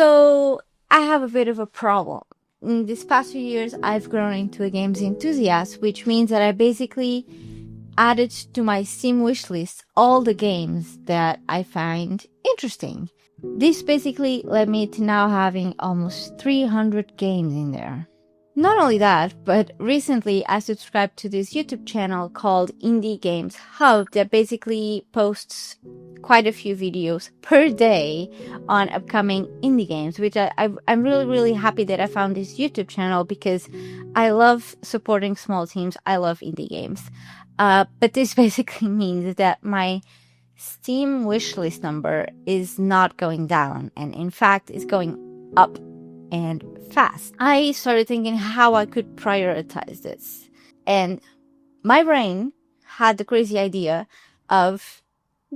So I have a bit of a problem. In these past few years, I've grown into a games enthusiast, which means that I basically added to my Steam wishlist all the games that I find interesting. This basically led me to now having almost 300 games in there. Not only that, but recently I subscribed to this YouTube channel called Indie Games Hub that basically posts quite a few videos per day on upcoming indie games, which I'm really happy that I found this YouTube channel because I love supporting small teams. I love indie games. But this basically means that my Steam wishlist number is not going down, and in fact is going up and fast. I started thinking how I could prioritize this, and my brain had the crazy idea of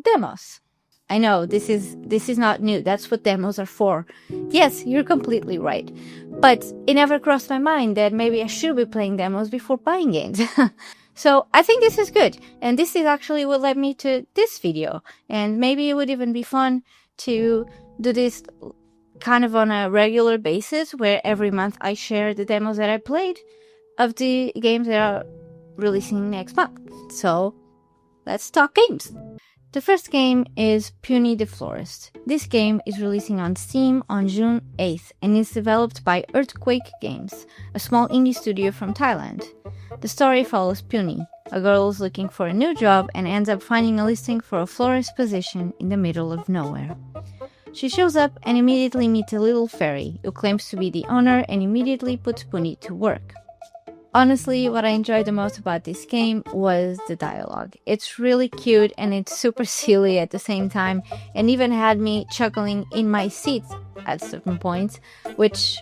demos. I know this is not new. That's what demos are for. Yes, you're completely right. But it never crossed my mind that maybe I should be playing demos before buying games. So I think this is good. And this is actually what led me to this video. And maybe it would even be fun to do this kind of on a regular basis, where every month I share the demos that I played of the games that are releasing next month. So let's talk games. The first game is Puni the Florist. This game is releasing on Steam on June 8th and is developed by Earthquake Games, a small indie studio from Thailand. The story follows Puni, a girl who's looking for a new job and ends up finding a listing for a florist position in the middle of nowhere. She shows up and immediately meets a little fairy who claims to be the owner and immediately puts Puni to work. Honestly, what I enjoyed the most about this game was the dialogue. It's really cute and it's super silly at the same time, and even had me chuckling in my seat at certain points, which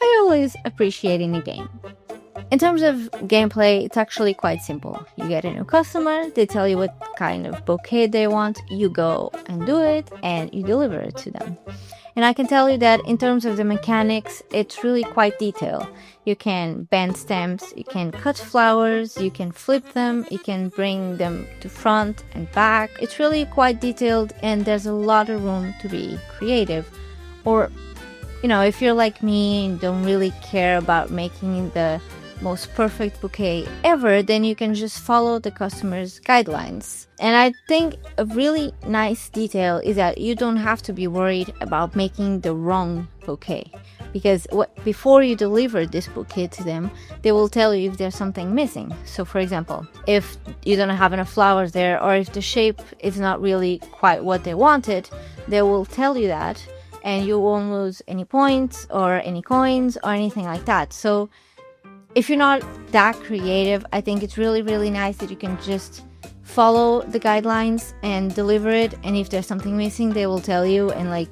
I always appreciate in a game. In terms of gameplay, it's actually quite simple. You get a new customer, they tell you what kind of bouquet they want, you go and do it, and you deliver it to them. And I can tell you that in terms of the mechanics, it's really quite detailed. You can bend stems, you can cut flowers, you can flip them, you can bring them to front and back. It's really quite detailed, and there's a lot of room to be creative. Or, if you're like me and don't really care about making the most perfect bouquet ever, then you can just follow the customer's guidelines. And I think a really nice detail is that you don't have to be worried about making the wrong bouquet, because before you deliver this bouquet to them, they will tell you if there's something missing. So for example, if you don't have enough flowers there, or if the shape is not really quite what they wanted, they will tell you that, and you won't lose any points or any coins or anything like that. So if you're not that creative, I think it's really nice that you can just follow the guidelines and deliver it. And if there's something missing, they will tell you, and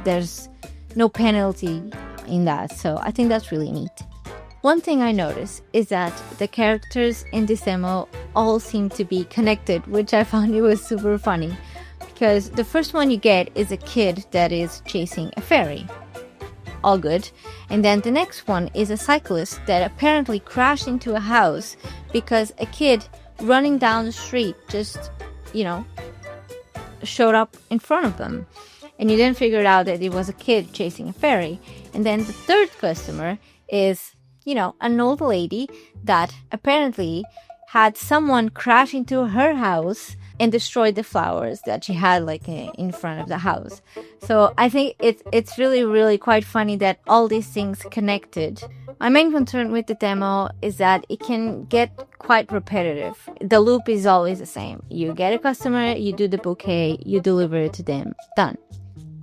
there's no penalty in that. So I think that's really neat. One thing I noticed is that the characters in this demo all seem to be connected, which I found it was super funny. Because the first one you get is a kid that is chasing a fairy. All good. And then the next one is a cyclist that apparently crashed into a house because a kid running down the street just, showed up in front of them. And you then figured out that it was a kid chasing a fairy. And then the third customer is, an old lady that apparently had someone crash into her house and destroyed the flowers that she had in front of the house. So I think it's really quite funny that all these things connected. My main concern with the demo is that it can get quite repetitive. The loop is always the same. You get a customer, you do the bouquet, you deliver it to them. Done.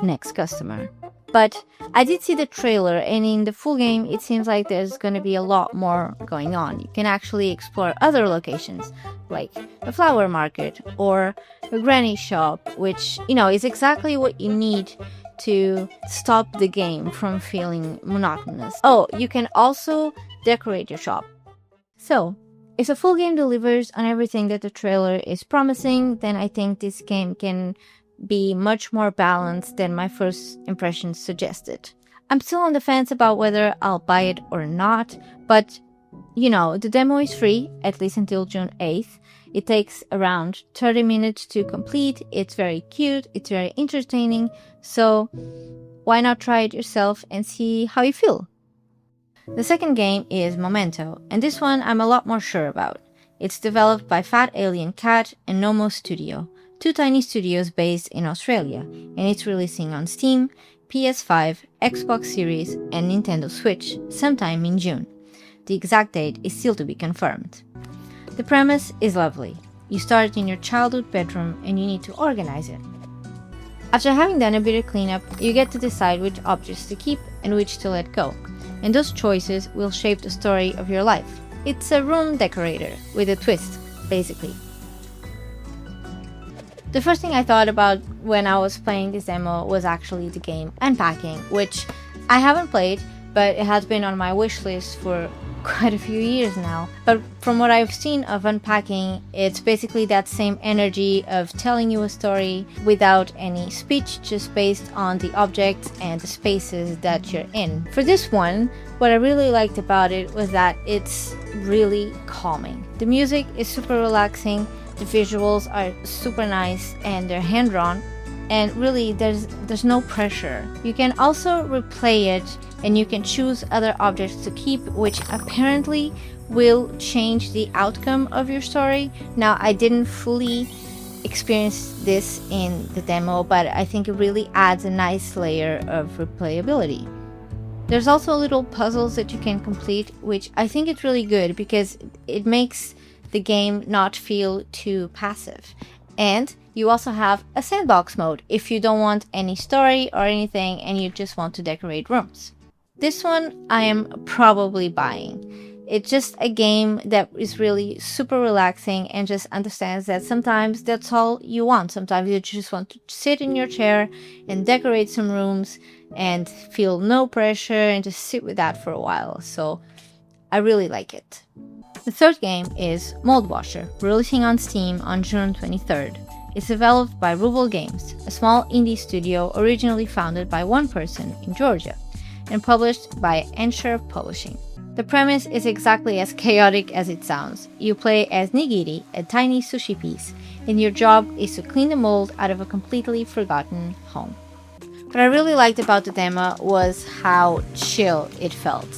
Next customer. But I did see the trailer, and in the full game, it seems like there's going to be a lot more going on. You can actually explore other locations, like a flower market or a granny shop, which, is exactly what you need to stop the game from feeling monotonous. Oh, you can also decorate your shop. So, if the full game delivers on everything that the trailer is promising, then I think this game can be much more balanced than my first impressions suggested. I'm still on the fence about whether I'll buy it or not, but the demo is free, at least until June 8th. It takes around 30 minutes to complete. It's very cute, it's very entertaining, so why not try it yourself and see how you feel? The second game is Momento, and this one I'm a lot more sure about. It's developed by Fat Alien Cat and Nomo Studio, two tiny studios based in Australia, and it's releasing on Steam, PS5, Xbox Series, and Nintendo Switch sometime in June. The exact date is still to be confirmed. The premise is lovely. You start in your childhood bedroom and you need to organize it. After having done a bit of cleanup, you get to decide which objects to keep and which to let go, and those choices will shape the story of your life. It's a room decorator with a twist, basically. The first thing I thought about when I was playing this demo was actually the game Unpacking, which I haven't played, but it has been on my wish list for quite a few years now. But from what I've seen of Unpacking, it's basically that same energy of telling you a story without any speech, just based on the objects and the spaces that you're in. For this one, what I really liked about it was that it's really calming. The music is super relaxing, the visuals are super nice, and they're hand-drawn, and really there's no pressure. You can also replay it, and you can choose other objects to keep, which apparently will change the outcome of your story. Now, I didn't fully experience this in the demo, but I think it really adds a nice layer of replayability. There's also little puzzles that you can complete, which I think is really good because it makes the game not feel too passive. And you also have a sandbox mode if you don't want any story or anything and you just want to decorate rooms. This one I am probably buying. It's just a game that is really super relaxing and just understands that sometimes that's all you want. Sometimes you just want to sit in your chair and decorate some rooms and feel no pressure and just sit with that for a while. So I really like it. The third game is Moldwasher, releasing on Steam on June 23rd. It's developed by Ruble Games, a small indie studio originally founded by one person in Georgia, and published by Ensure Publishing. The premise is exactly as chaotic as it sounds. You play as Nigiri, a tiny sushi piece, and your job is to clean the mold out of a completely forgotten home. What I really liked about the demo was how chill it felt.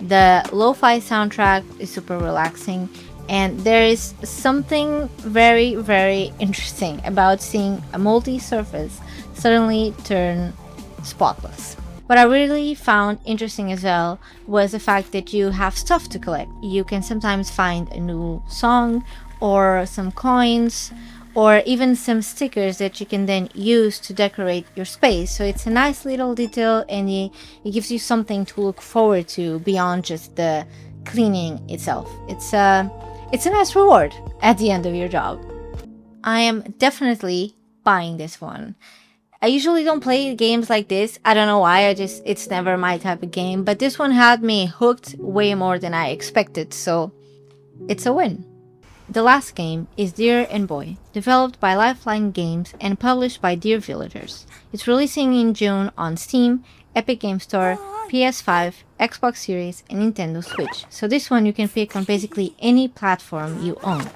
The lo-fi soundtrack is super relaxing, and there is something very, very interesting about seeing a moldy surface suddenly turn spotless. What I really found interesting as well was the fact that you have stuff to collect. You can sometimes find a new song or some coins or even some stickers that you can then use to decorate your space. So it's a nice little detail, and it gives you something to look forward to beyond just the cleaning itself. It's a nice reward at the end of your job. I am definitely buying this one. I usually don't play games like this. I don't know why, it's never my type of game, but this one had me hooked way more than I expected, so it's a win. The last game is Deer and Boy, developed by Lifeline Games and published by Deer Villagers. It's releasing in June on Steam, Epic Game Store, PS5, Xbox Series, and Nintendo Switch. So this one you can pick on basically any platform you own.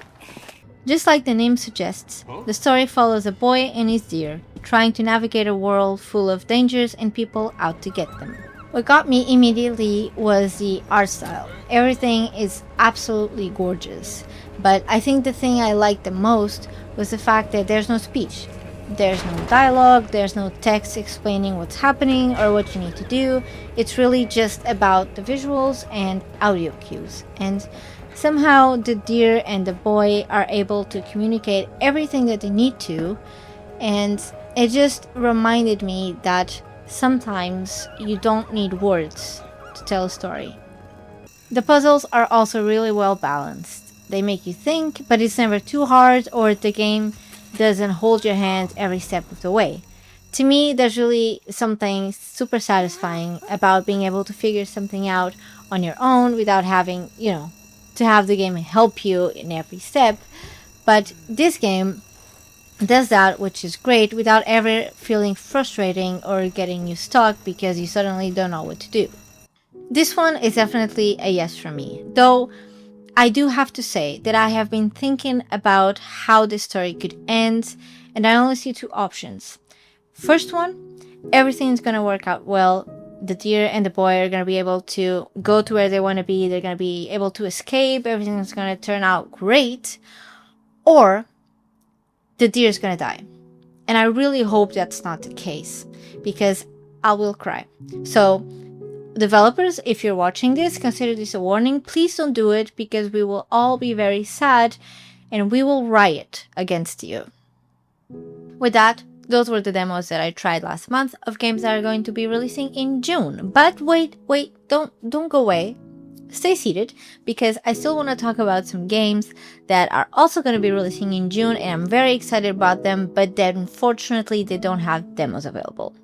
Just like the name suggests, the story follows a boy and his deer, trying to navigate a world full of dangers and people out to get them. What got me immediately was the art style. Everything is absolutely gorgeous, but I think the thing I liked the most was the fact that there's no speech. There's no dialogue, there's no text explaining what's happening or what you need to do. It's really just about the visuals and audio cues. And somehow the deer and the boy are able to communicate everything that they need to, and it just reminded me that sometimes you don't need words to tell a story. The puzzles are also really well balanced. They make you think, but it's never too hard, or the game doesn't hold your hand every step of the way. To me, there's really something super satisfying about being able to figure something out on your own without having, to have the game help you in every step. But this game does that, which is great, without ever feeling frustrating or getting you stuck because you suddenly don't know what to do. This one is definitely a yes for me, though I do have to say that I have been thinking about how this story could end, and I only see two options. First one, everything's gonna work out well. The deer and the boy are gonna be able to go to where they want to be. They're gonna be able to escape. Everything's gonna turn out great. Or the deer is gonna die. And I really hope that's not the case, because I will cry. So developers, if you're watching this, consider this a warning. Please don't do it, because we will all be very sad and we will riot against you. With that, those were the demos that I tried last month of games that are going to be releasing in June. But wait, don't go away. Stay seated, because I still want to talk about some games that are also going to be releasing in June, and I'm very excited about them, but then unfortunately they don't have demos available.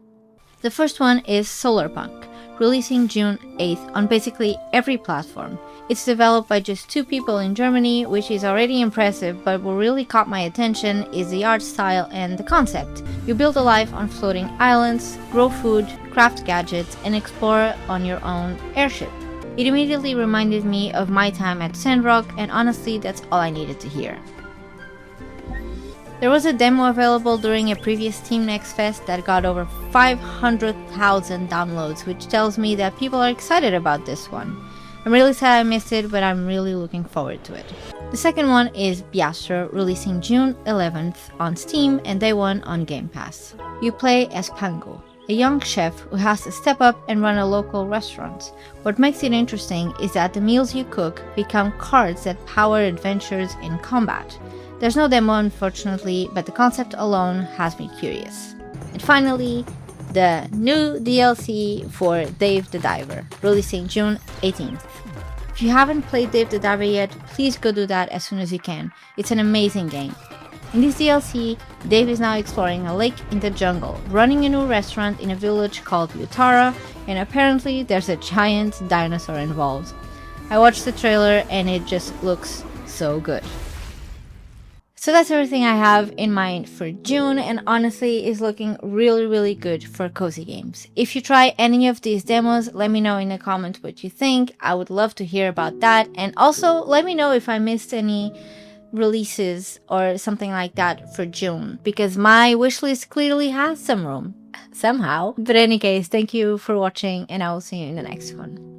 The first one is Solarpunk, releasing June 8th on basically every platform. It's developed by just 2 people in Germany, which is already impressive, but what really caught my attention is the art style and the concept. You build a life on floating islands, grow food, craft gadgets, and explore on your own airship. It immediately reminded me of my time at Sandrock, and honestly, that's all I needed to hear. There was a demo available during a previous Team Next Fest that got over 500,000 downloads, which tells me that people are excited about this one. I'm really sad I missed it, but I'm really looking forward to it. The second one is Biastro, releasing June 11th on Steam and Day 1 on Game Pass. You play as Pango, a young chef who has to step up and run a local restaurant. What makes it interesting is that the meals you cook become cards that power adventures in combat. There's no demo, unfortunately, but the concept alone has me curious. And finally, the new DLC for Dave the Diver, releasing June 18th. If you haven't played Dave the Diver yet, please go do that as soon as you can. It's an amazing game. In this DLC, Dave is now exploring a lake in the jungle, running a new restaurant in a village called Utara, and apparently there's a giant dinosaur involved. I watched the trailer and it just looks so good. So that's everything I have in mind for June, and honestly is looking really good for cozy games. If you try any of these demos, let me know in the comments what you think. I would love to hear about that, and also let me know if I missed any releases or something like that for June, because my wishlist clearly has some room somehow. But in any case, thank you for watching, and I will see you in the next one.